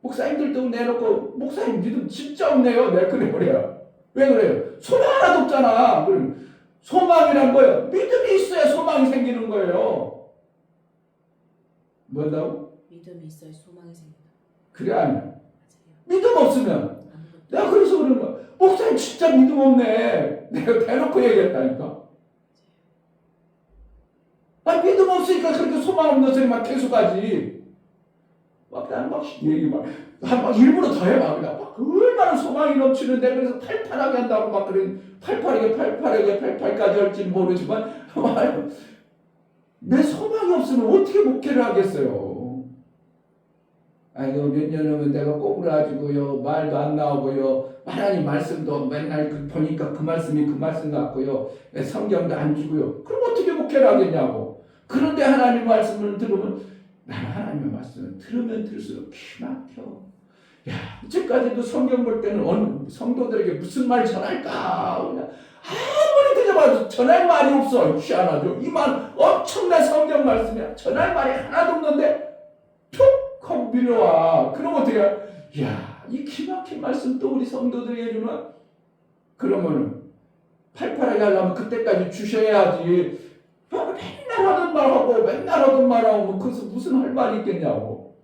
목사님들도 내놓고 목사님 믿음 진짜 없네요. 내가 그래버려요. 왜 그래요? 소망 하나도 없잖아. 그럼 소망이란 거예요. 믿음이 있어야 소망이 생기는 거예요. 뭐라고? 믿음이 있어야 소망이 생긴다. 그래 아니야. 맞아요. 믿음 없으면 내가 그래서 그러는 거야. 목사님 진짜 믿음 없네. 내가 대놓고 얘기했다니까. 아니 믿음 없으니까 그렇게 소망 없는 소리만 계속 하지. 나는 막 얘기 막 일부러 더 해봐. 그냥 막 얼마나 소망이 넘치는데 그래서 팔팔하게 한다고 막 그래. 팔팔하게 할지는 모르지만 내 소망이 없으면 어떻게 목회를 하겠어요. 아이고 몇 년 후면 내가 꼬부라지고요. 말도 안 나오고요. 하나님 말씀도 맨날 보니까 그 말씀 같고요. 성경도 안 주고요. 그럼 어떻게 목회를 하겠냐고. 그런데 하나님 말씀을 들으면 나는 하나님의 말씀을 들으면 들을수록 기막혀. 야, 이제까지도 성경 볼 때는 성도들에게 무슨 말 전할까? 그냥 아무리 성경 들여봐도 전할 말이 없어. 희한하죠. 이만 엄청난 성경 말씀이야. 전할 말이 하나도 없는데 툭 하고 밀려와. 그럼 어떻게 해? 야, 이 기막힌 말씀 또 우리 성도들이 해주나? 그러면은 팔팔하게 하려면 그때까지 주셔야지. 맨날 하던 말하고 맨날 하던 말하고 그래서 무슨 할 말이 있겠냐고.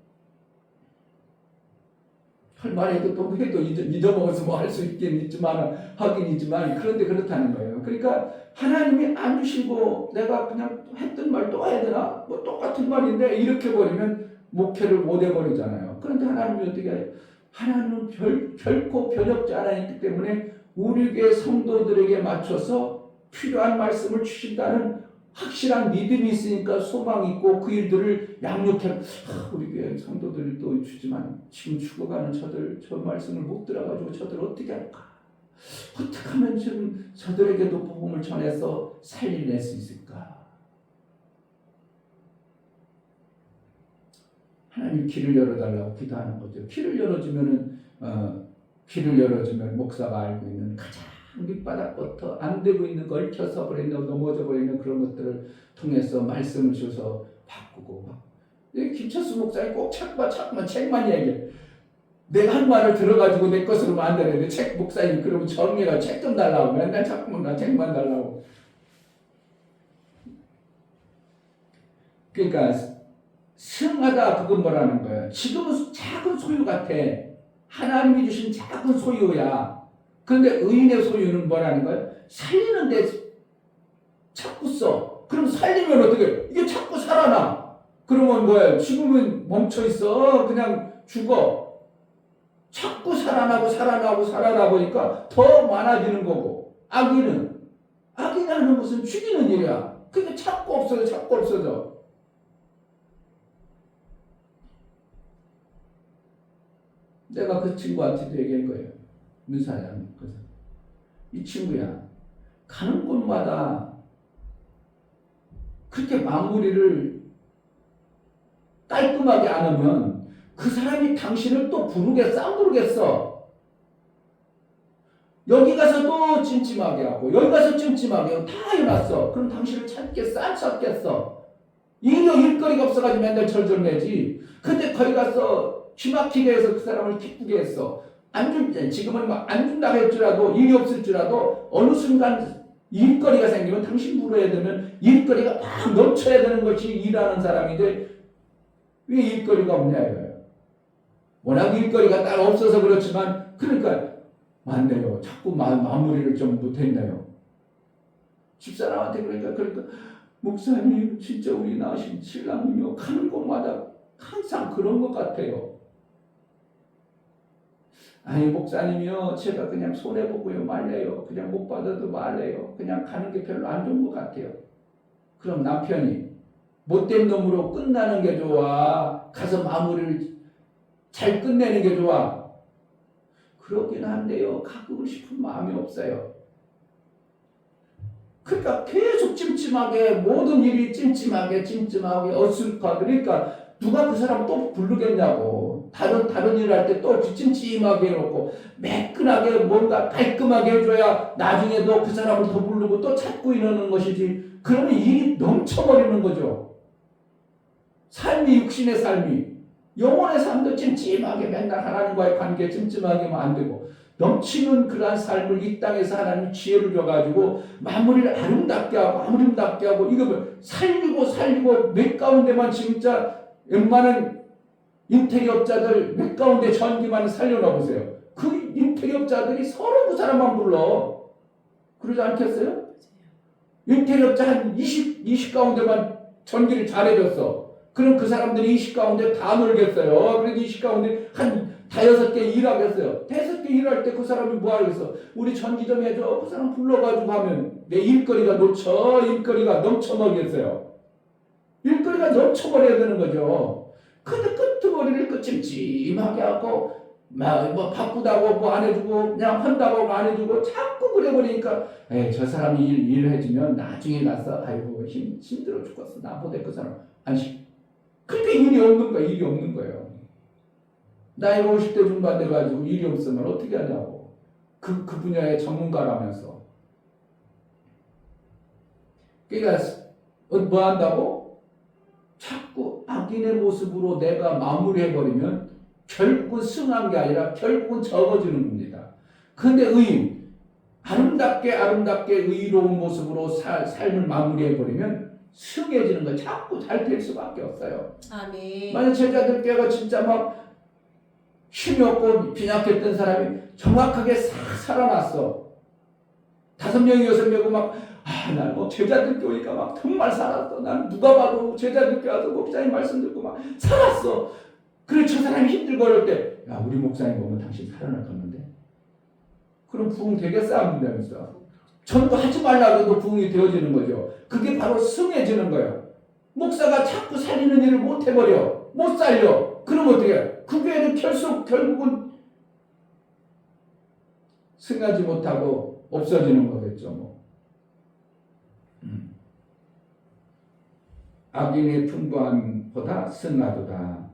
할 말해도 또 해도 잊어먹어서 뭐 할 수 있긴 있지만 하긴 있지만 그런데 그렇다는 거예요. 그러니까 하나님이 안 주시고 내가 그냥 했던 말 또 해야 되나? 뭐 똑같은 말인데 이렇게 버리면 목회를 못 해버리잖아요. 그런데 하나님이 어떻게 해요? 하나님은 결코 변혁지 않았기 때문에 우리 교회 성도들에게 맞춰서 필요한 말씀을 주신다는 확실한 믿음이 있으니까 소망이 있고 그 일들을 양육해. 우리 교회 성도들이 또 주지만 지금 죽어가는 저 말씀을 못 들어가지고 저들 어떻게 할까? 어떻게 하면 지금 저들에게도 복음을 전해서 살려낼 수 있을까? 하나님 길을 열어달라고 기도하는 거죠. 길을 열어주면 목사가 알고 있는 가장 밑바닥부터 안 되고 있는 거, 얽혀서 버리는 넘어져 버리는 그런 것들을 통해서 말씀을 줘서 바꾸고. 김철수 목사님 꼭 자꾸만 책만 얘기해. 내가 한 말을 들어가지고 내 것으로 안 되는데 목사님 그러면 정리가 책 좀 달라고 맨날 자꾸만 나 책만 달라고. 그러니까 승하다 그건 뭐라는 거야. 지금은 작은 소유 같아. 하나님이 주신 작은 소유야. 그런데 의인의 소유는 뭐라는 거예요? 살리는데 자꾸 써. 그럼 살리면 어떻게? 이게 자꾸 살아나. 그러면 뭐예요? 지금은 멈춰 있어. 그냥 죽어. 자꾸 살아나 보니까 더 많아지는 거고. 악인은 하는 것은 죽이는 일이야. 그게 자꾸 없어져. 내가 그 친구한테도 얘기한 거예요. 문사장. 그래서 이 친구야, 가는 곳마다 그렇게 마무리를 깔끔하게 안 하면 그 사람이 당신을 또 안 부르겠어. 여기 가서도 찜찜하게 하고 여기 가서 찜찜하게 하고 다 해놨어. 그럼 당신을 찾겠어? 안 찾겠어? 일거리가 없어가지고 맨날 절절매지. 근데 거기 가서 기막히게 해서 그 사람을 기쁘게 했어. 지금은 안 준다고 할지라도 일이 없을 줄라도 어느 순간 일거리가 생기면 당신 물어야 되면 일거리가 막 넘쳐야 되는 것이 일하는 사람인데 왜 일거리가 없냐 이거예요. 워낙 일거리가 따로 없어서 그렇지만 그러니까 맞네요. 자꾸 마무리를 좀 못했네요. 집사람한테 그러니까 목사님 진짜 우리 낳으신 신랑이요 가는 곳마다 항상 그런 것 같아요. 아니 목사님이요 제가 그냥 손해보고요 말래요. 그냥 못 받아도 말래요. 그냥 가는 게 별로 안 좋은 것 같아요. 그럼 남편이 못된 놈으로 끝나는 게 좋아? 가서 마무리를 잘 끝내는 게 좋아? 그러긴 한데요. 가꾸고 싶은 마음이 없어요. 그러니까 계속 찜찜하게 모든 일이 찜찜하게 어슬퍼. 그러니까 누가 그 사람 또 부르겠냐고. 다른 일을 할 때 또 찜찜하게 해놓고 매끈하게 뭔가 깔끔하게 해줘야 나중에도 그 사람을 더 부르고 또 찾고 이러는 것이지. 그러면 일이 넘쳐버리는 거죠. 육신의 삶이 영혼의 삶도 찜찜하게 맨날 하나님과의 관계 찜찜하게 하면 안 되고 넘치는 그러한 삶을 이 땅에서 하나님 지혜를 줘가지고 마무리를 아름답게 하고 이거 살리고 몇 가운데만 진짜 웬만한 인테리어업자들 몇 가운데 전기만 살려놔보세요. 그 인테리어업자들이 서로 그 사람만 불러. 그러지 않겠어요? 인테리어업자 한 20 가운데만 전기를 잘해줬어. 그럼 그 사람들이 20 가운데 다 놀겠어요. 그래도 20 가운데 한 5개 일하겠어요. 5개 일할 때 그 사람이 뭐 하겠어? 우리 전기 좀 해줘. 그 사람 불러가지고 하면 내 일거리가 넘쳐먹겠어요. 일거리가 넘쳐버려야 되는 거죠. 근데 끄트머리를 찜찜하게 하고 뭐 바쁘다고 뭐 안 해주고 그냥 한다고 안 해주고 자꾸 그래 버리니까 저 사람이 일을 해주면 나중에 가서 아이고 힘들어 죽겠어. 나보다 그 사람 안식. 그러니까 일이 없는 거예요. 나이가 50대 중반 돼가지고 일이 없으면 어떻게 하냐고. 그 분야의 전문가라면서. 그러니까 뭐 한다고? 자꾸 악인의 모습으로 내가 마무리해버리면 결국은 승한 게 아니라 결국은 적어지는 겁니다. 그런데 의인, 아름답게 의로운 모습으로 삶을 마무리해버리면 승해지는 거 자꾸 잘 될 수밖에 없어요. 아멘. 만약 제자들께가 진짜 막 힘이 없고 빈약했던 사람이 정확하게 싹 살아났어. 5명, 6명이고 막, 난 뭐 제자들 교회가 막 정말 살았어. 난 누가 봐도 제자들 교회 와서 목사님 말씀 듣고 막 살았어. 그래, 저 사람이 힘들고 그럴 때, 야, 우리 목사님 보면 당신 살아날 건데? 그럼 부흥 되겠어? 안 된다면서. 전도하지 말라고 해도 부흥이 되어지는 거죠. 그게 바로 승해지는 거예요. 목사가 자꾸 살리는 일을 못 해버려. 못 살려. 그럼 어떻게 해? 그 교회는 결국은 승하지 못하고 없어지는 거겠죠. 뭐. 악인의 풍부함보다 승하도다.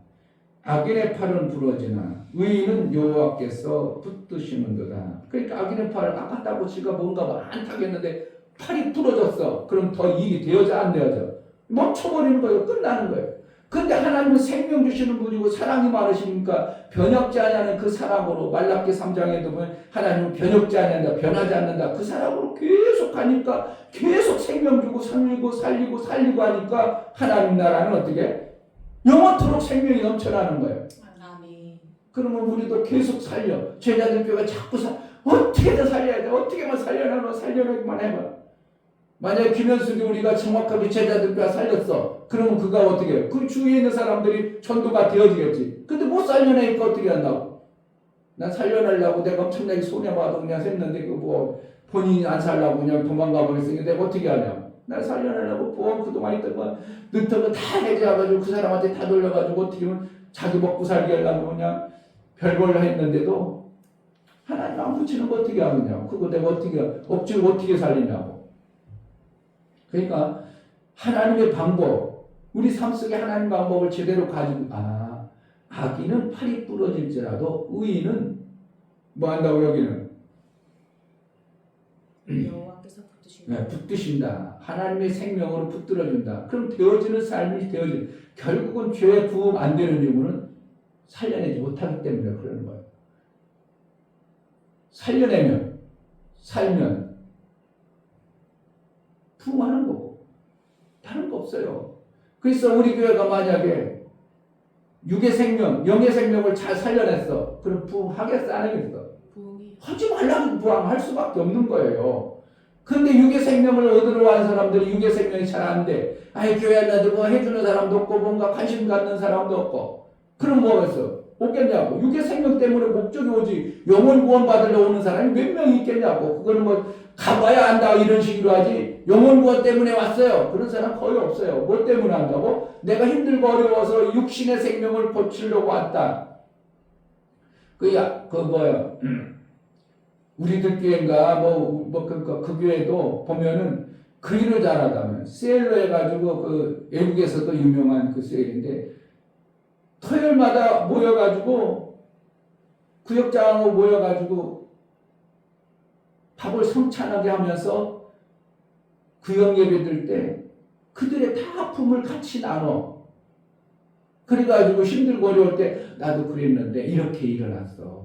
악인의 팔은 부러지나 의인은 여호와께서 붙드시는도다. 그러니까 악인의 팔을 아깝다고 지가 뭔가 많다겠는데 팔이 부러졌어. 그럼 더 일이 되어져 안 되어져? 멈춰버리는 거예요. 끝나는 거예요. 근데 하나님은 생명 주시는 분이고 사랑이 많으시니까 변혁지 아니하는 그 사랑으로 말라기 3장에도 보면 하나님은 변혁지 아니한다, 변하지 않는다. 그 사랑으로 계속 가니까 계속 생명 주고 살리고 하니까 하나님 나라는 어떻게? 영원토록 생명이 넘쳐나는 거예요. 아멘. 그러면 우리도 계속 살려. 제자들 교회가 자꾸 어떻게든 살려야 돼. 어떻게만 살려내기만 해봐. 만약에 김현숙이 우리가 정확하게 제자들 교회 살렸어. 그러면 그가 어떻게 해? 그 주위에 있는 사람들이 전도가 되어지겠지. 근데 못 살려내니까 어떻게 한다고? 난 살려내려고 내가 엄청나게 손해봐도 그냥 했는데 뭐 본인이 안 살려고 그냥 도망가 버렸으니까 내가 어떻게 하냐. 날 살려내려고 보험 그동안 있던 거 늦던 거 다 해줘가지고 그 사람한테 다 돌려가지고 어떻게 보면 자기 먹고 살게 하려고 그냥 별걸로 했는데도 하나님 안 붙이는 거 어떻게 하느냐고. 그거 내가 억지로 어떻게 살리냐고. 그러니까 하나님의 방법, 우리 삶 속에 하나님 방법을 제대로 가지고 악인은 팔이 부러질지라도 의인은 뭐 한다고 여기는 여호와께서 붙드신다. 네, 붙드신다. 하나님의 생명으로 붙들어준다. 그럼 되어지는 삶이 결국은 죄 부음 안 되는 이유는 살려내지 못하기 때문에 그러는 거예요. 살면 부흥하는 거고 다른 거 없어요. 그래서 우리 교회가 만약에 육의 생명, 영의 생명을 잘 살려냈어. 그럼 부흥하겠어? 안 하겠어? 부흥이 하지 말라고 부흥할 수밖에 없는 거예요. 근데 육의 생명을 얻으러 온 사람들이 육의 생명이 잘 안 돼. 교회 나들 뭐 해주는 사람도 없고 뭔가 관심 갖는 사람도 없고. 그럼 뭐겠어? 없겠냐고. 육의 생명 때문에 목적이 오지. 영혼 구원 받으러 오는 사람이 몇 명이 있겠냐고. 그거는 뭐 가봐야 안다 이런 식으로 하지. 영혼 구원 때문에 왔어요. 그런 사람 거의 없어요. 뭐 때문에 한다고? 내가 힘들고 어려워서 육신의 생명을 고치려고 왔다. 우리들 교회인가 그 교회도 보면은 그 일을 잘하다면 세일로 해가지고 그 외국에서도 유명한 그 세일인데 토요일마다 모여가지고 구역장하고 모여가지고 밥을 성찬하게 하면서 구역 예배 들 때 그들의 다 아픔을 같이 나눠. 그래가지고 힘들고 어려울 때 나도 그랬는데 이렇게 일어났어.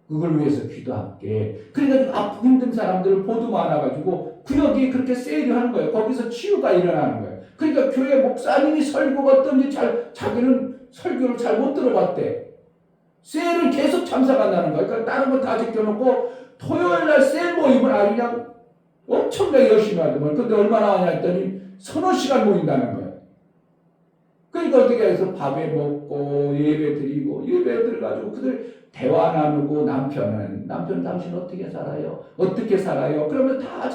그걸 위해서 기도할게. 그래가지고 아프고 힘든 사람들을 보도 많아가지고 구역이 그렇게 세일을 하는 거예요. 거기서 치유가 일어나는 거예요. 그러니까 교회 목사님이 설교가 어떤지 자기는 설교를 잘 못 들어봤대. 세일을 계속 참석한다는 거예요. 그러니까 다른 거 다 지켜놓고 토요일날 세일 모임을 아주 그냥 엄청나게 열심히 하더만. 근데 얼마나 하냐 했더니 3-4시간 모인다는 거예요. 그러니까 어떻게 해서 밥에 먹고 예배 드리고 예배 들어가지고 그들 대화 나누고 남편 당신 어떻게 살아요? 어떻게 살아요? 그러면 다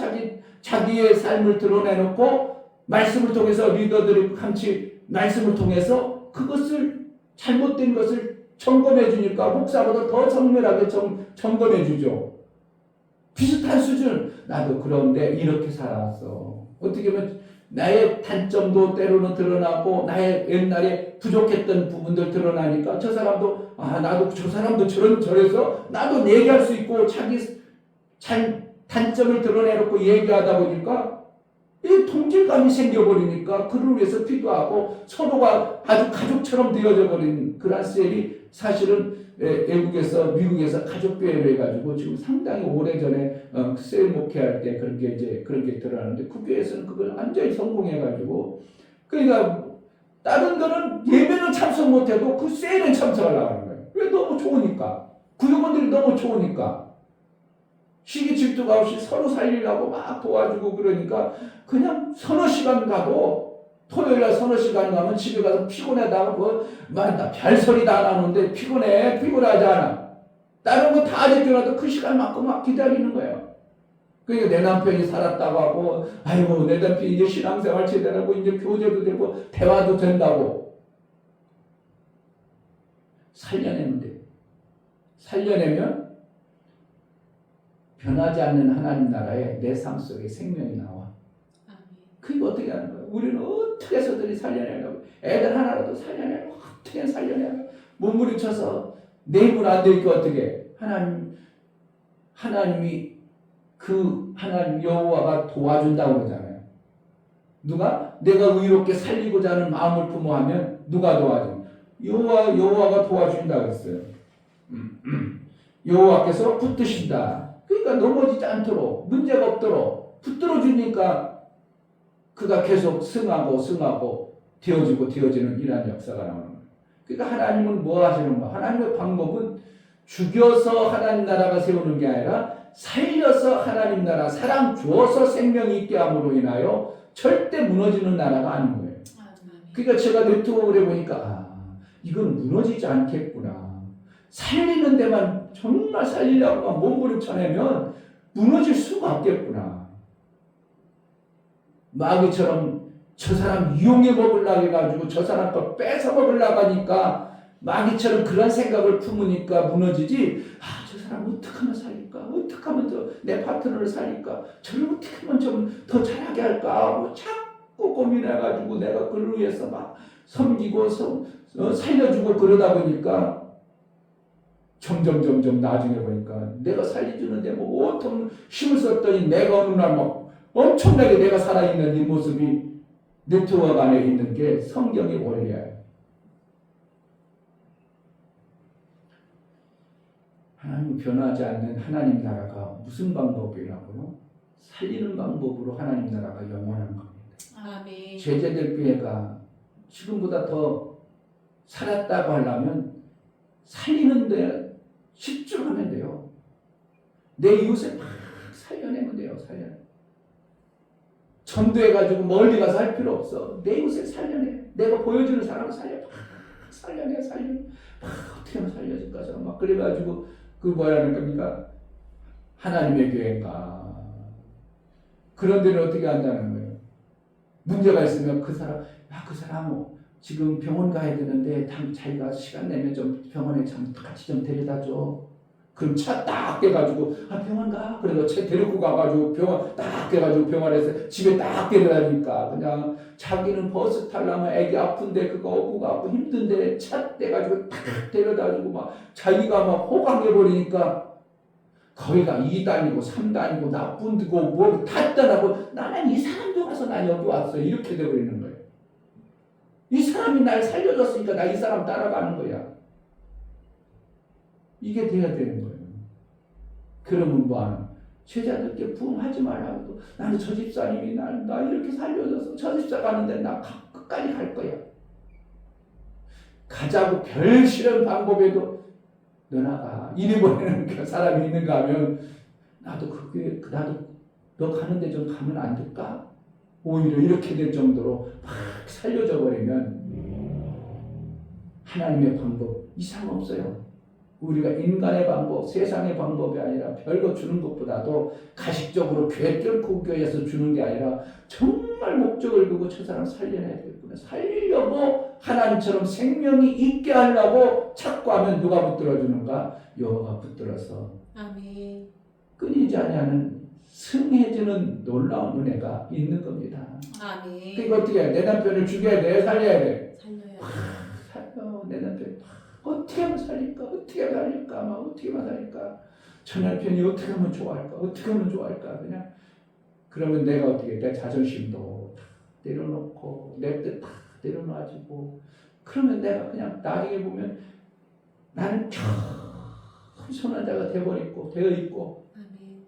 자기의 삶을 드러내놓고 말씀을 통해서 리더들이 같이 말씀을 통해서 그것을 잘못된 것을 점검해 주니까 목사보다 더 정밀하게 점검해 주죠. 비슷한 수준. 나도 그런데 이렇게 살았어. 어떻게 보면 나의 단점도 때로는 드러나고 나의 옛날에 부족했던 부분들 드러나니까 저 사람도 나도 저 사람도 저래서 나도 얘기할 수 있고 자기 단점을 드러내놓고 얘기하다 보니까 이 동질감이 생겨버리니까 그를 위해서 기도하고 서로가 아주 가족처럼 되어져 버린 그런 셀이 사실은 외국에서 미국에서 가족교회를 해가지고 지금 상당히 오래전에 셀 목회할 때 그런 게 들어가는데 그 교회에서는 그걸 완전히 성공해가지고 그러니까 다른 거는 예배는 참석 못해도 그 셀은 참석하려고 하는 거예요. 왜? 너무 좋으니까. 구역원들이 너무 좋으니까. 시기 질투가 없이 서로 살리려고 막 도와주고 그러니까 그냥 서너 시간 가도 토요일날 서너 시간 가면 집에 가서 피곤하다고 나 별소리 다 나누는데 피곤하지 않아. 다른 거 다 제껴놔도 그 시간만큼 막 기다리는 거예요. 그러니까 내 남편이 살았다고 하고 아이고 내 남편이 이제 신앙생활 제대로 하고 이제 교제도 되고 대화도 된다고 살려내면 돼. 살려내면 변하지 않는 하나님 나라에 내 삶 속에 생명이 나와. 아멘. 그게 어떻게 하는 거야? 우리는 어떻게 해서든지 살려내려고 애들 하나라도 살려내려고 어떻게 살려내려고 몸부림쳐서 내 힘은 안 되니까 어떻게 하나님이 그 하나님 여호와가 도와준다고 그러잖아요. 누가? 내가 의롭게 살리고자 하는 마음을 품어하면 누가 도와줘? 여호와가 도와준다고 했어요. 여호와께서 붙드신다. 그러니까 넘어지지 않도록 문제가 없도록 붙들어 주니까 그가 계속 승하고 되어지는 이러한 역사가 나오는 거예요. 그러니까 하나님은 뭐 하시는 거야? 하나님의 방법은 죽여서 하나님 나라가 세우는 게 아니라 살려서 하나님 나라 사랑 주어서 생명이 있게 함으로 인하여 절대 무너지는 나라가 아닌 거예요. 그러니까 제가 네트워크를 해보니까 이건 무너지지 않겠구나. 살리는 데만 정말 살리려고 몸부림쳐내면 무너질 수가 없겠구나. 마귀처럼 저 사람 이용해 먹으려고 해가지고 저 사람 거 뺏어 먹으려고 하니까 마귀처럼 그런 생각을 품으니까 무너지지. 저 사람 어떻게 하면 살릴까? 어떻게 하면 내 파트너를 살릴까? 저를 어떻게 하면 좀 더 잘하게 할까? 하고 자꾸 고민해가지고 내가 그를 위해서 막 섬기고 살려주고 그러다 보니까 점점 나중에 보니까 내가 살려주는데 뭐 온통 힘을 썼더니 내가 어느 날 막 엄청나게 내가 살아있는 이 모습이 네트워크 안에 있는 게 성경의 원리예요. 하나님 변하지 않는 하나님 나라가 무슨 방법이라고요? 살리는 방법으로 하나님 나라가 영원한 겁니다. 아멘. 제자들 교회가 지금보다 더 살았다고 하려면 살리는데 집중하면 돼요. 내 이웃을 막 살려내면 돼요. 전도해가지고 멀리 가서 할 필요 없어. 내 이웃을 살려내. 내가 보여주는 사람을 살려내. 어떻게 하면 살려줄까? 저는 막 그래가지고 그 뭐라는 겁니까? 하나님의 교회인가. 그런 데는 어떻게 한다는 거예요? 문제가 있으면 그 사람 지금 병원 가야 되는데 자기가 시간 내면 좀 병원에 같이 좀 데려다 줘. 그럼 차 딱 깨가지고 병원 가. 그래서 차 데리고 가가지고 병원 딱 깨가지고 병원에서 집에 딱 데려다니까 그냥 자기는 버스 타려면 애기 아픈데 그거 업고 가고 힘든데 차 떼가지고 딱 데려다주고 막 자기가 막 호강해버리니까 거기가 2단이고 3단이고 나쁜 데고 뭐 다 떠나고 나는 이 사람 좋아서 난 여기 왔어. 이렇게 돼버리는 거예요. 이 사람이 날 살려줬으니까 나 이 사람 따라가는 거야. 이게 돼야 되는 거예요. 그러면 뭐하나? 제자들께 부응하지 말라고. 나는 저 집사님이 나 이렇게 살려줘서 저 집사 가는데 나 끝까지 갈 거야. 가자고 별 싫은 방법에도 너나가. 이래 보내는 사람이 있는가 하면 나도 너 가는데 좀 가면 안 될까? 오히려 이렇게 될 정도로 막 살려져 버리면 하나님의 방법 이상 없어요. 우리가 인간의 방법, 세상의 방법이 아니라 별거 주는 것보다도 가식적으로 교회 뚫고 교회에서 주는 게 아니라 정말 목적을 두고 저 사람 살려내야 되겠구나. 살리려고 하나님처럼 생명이 있게 하려고 찾고 하면 누가 붙들어주는가? 여호와가 붙들어서 아멘. 끊이지 아니하는 승해지는 놀라운 은혜가 있는 겁니다. 아멘. 그러니까 어떻게 해? 내 남편을 죽여야 돼? 살려야 돼? 살려야 살려. 내 남편 어떻게 하면 살릴까? 어떻게 하면 살릴까? 저 남편이 어떻게 하면 좋아할까? 그냥 그러면 내가 어떻게 내 자존심도 다 내려놓고 내 뜻 다 내려놔주고 그러면 내가 그냥 나중에 보면 나는 참 선한 자가 되어 있고 아멘.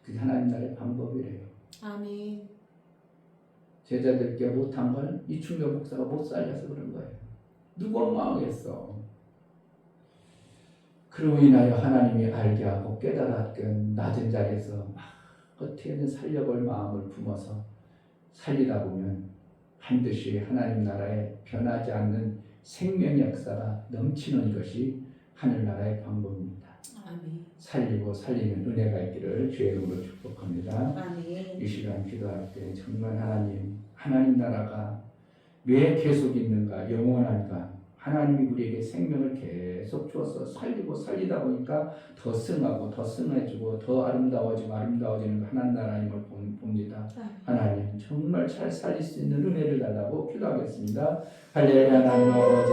그게 하나님 나라의 방법이래요. 아멘. 제자들께 못한 건 이충교 목사가 못 살려서 그런 거예요. 누가 망하겠어. 그로 인하여 하나님이 알게 하고 깨달았건 낮은 자리에서 막 어떻게든 살려볼 마음을 품어서 살리다 보면 반드시 하나님 나라에 변하지 않는 생명 역사가 넘치는 것이 하늘나라의 방법입니다. 아멘. 살리고 살리는 은혜가 있기를 주의 이름으로 축복합니다. 아멘. 이 시간 기도할 때 정말 하나님 나라가 왜 계속 있는가, 영원한가, 하나님이 우리에게 생명을 계속 주어서 살리고 살리다 보니까 더 승하고 더 승해지고 더 아름다워지는 하나님 나라임을 봅니다. 하나님 정말 잘 살릴 수 있는 은혜를 달라고 기도하겠습니다. 할렐루야. 하나님 아버지